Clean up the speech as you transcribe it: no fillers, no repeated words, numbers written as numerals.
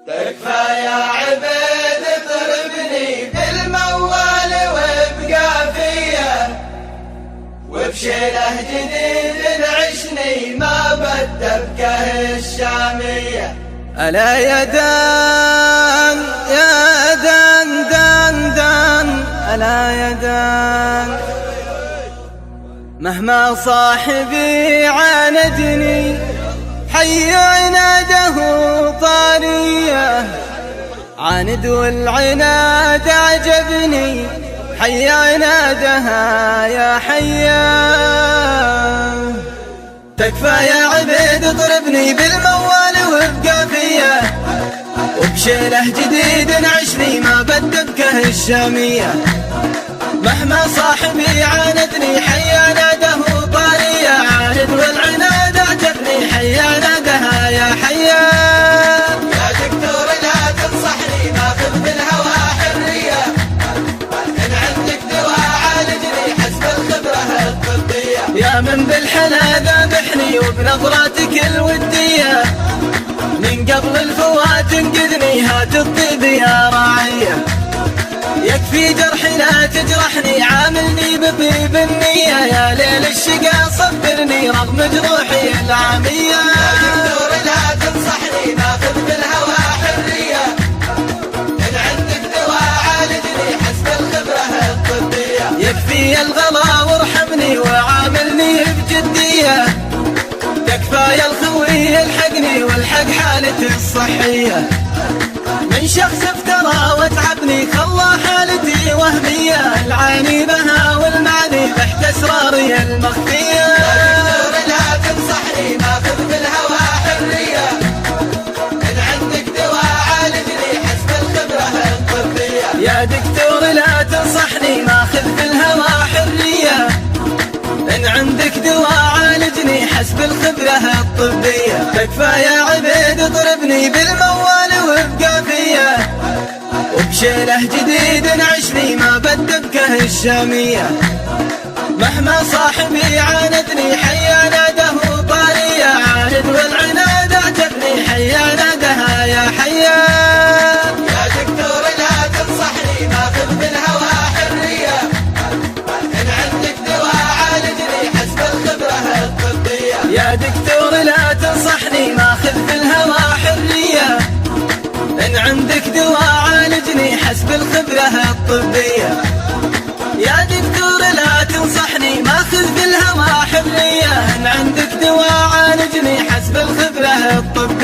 تكفى يا عبيد اضربني بالموال وابقى فيا، وبشيله جديد نعشني ما بدبكه الشامية. ألا يا دان يا دان دان دان، ألا يا دان مهما صاحبي عاندني حي عناده طارية، عاند والعناد عجبني حي عنادها يا حيا. تكفى يا عبيد اضربني بالموال وابقى فيا، وبشيله جديد نعشني ما بدبكه الشامية. مهما صاحبي عاندني حي عناده طارية، عاند والعناد عجبني حي عنادها يا حيا. يا دكتور لا تنصحني ماخذ بالهوى حرية، إن عندك دواء عالجني حسب الخبرة الطبية. يا من بالحلا ذابحني وبنظراتك الودية، من قبل الفوات انقذني هات الطيب يا راعية. يكفي جرحي لا تجرحني عاملني بطيب النية، يا ليل الشقا صبرني رغم جروحي العامية. يا دكتور لا تنصحني ماخذ بالهوى حرية، إن عندك دواء عالجني حسب الخبرة الطبية. يكفي الغلا وارحمني وعاملني بجدية، تكفى يا الخوي الحقني والحق حالتي الصحية. من شخص افترى وتعبني خلى حالتي وهمية، العاني بها والمعني تحت اسراري المخفية. يا دكتور لا تنصحني ماخذ بالهوى حرية، إن عندك دواء عالجني حسب الخبرة الطبية. يا دكتور لا تنصحني ماخذ بالهوى حرية، إن عندك دواء عالجني حسب الخبرة الطبية. تكفى يا عبيد اضربني بالموال وابقى فيا، وبشيله جديد نعشني ما بدبكه الشامية. مهما صاحبي عاندني حي عناده طارية، عاند والعناد عجبني حي عنادها يا حيا. يا دكتور لا تنصحني ماخذ بالهوى حرية، إن عندك دواء عالجني حسب الخبرة الطبية. يا دكتور لا تنصحني ماخذ بالهوى حرية، إن عندك دواء عالجني حسب الخبرة الطبية. يا دكتور لا تنصحني ماخذ بالهوى حرية، إن عندك دواء عالجني حسب الخبرة الطبية.